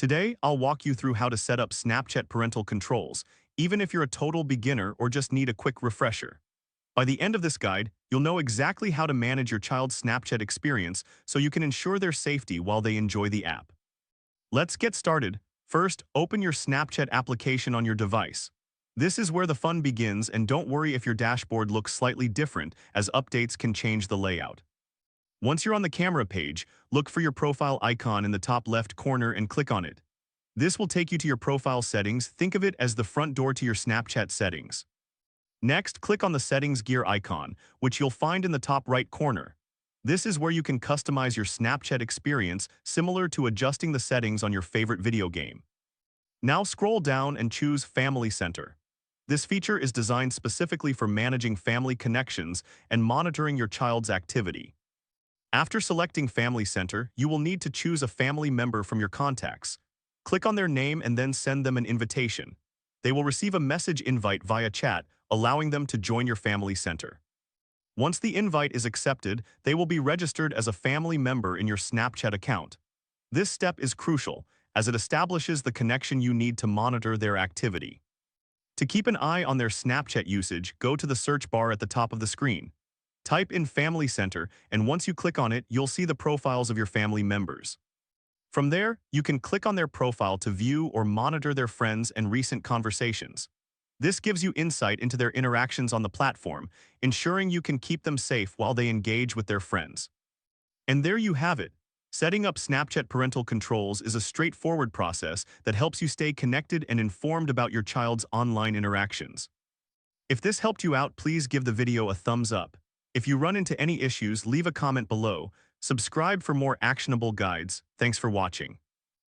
Today, I'll walk you through how to set up Snapchat parental controls, even if you're a total beginner or just need a quick refresher. By the end of this guide, you'll know exactly how to manage your child's Snapchat experience so you can ensure their safety while they enjoy the app. Let's get started. First, open your Snapchat application on your device. This is where the fun begins, and don't worry if your dashboard looks slightly different, as updates can change the layout. Once you're on the camera page, look for your profile icon in the top left corner and click on it. This will take you to your profile settings. Think of it as the front door to your Snapchat settings. Next, click on the settings gear icon, which you'll find in the top right corner. This is where you can customize your Snapchat experience, similar to adjusting the settings on your favorite video game. Now scroll down and choose Family Center. This feature is designed specifically for managing family connections and monitoring your child's activity. After selecting Family Center, you will need to choose a family member from your contacts. Click on their name and then send them an invitation. They will receive a message invite via chat, allowing them to join your Family Center. Once the invite is accepted, they will be registered as a family member in your Snapchat account. This step is crucial, as it establishes the connection you need to monitor their activity. To keep an eye on their Snapchat usage, go to the search bar at the top of the screen. Type in Family Center, and once you click on it, you'll see the profiles of your family members. From there, you can click on their profile to view or monitor their friends and recent conversations. This gives you insight into their interactions on the platform, ensuring you can keep them safe while they engage with their friends. And there you have it. Setting up Snapchat parental controls is a straightforward process that helps you stay connected and informed about your child's online interactions. If this helped you out, please give the video a thumbs up. If you run into any issues, leave a comment below. Subscribe for more actionable guides. Thanks for watching.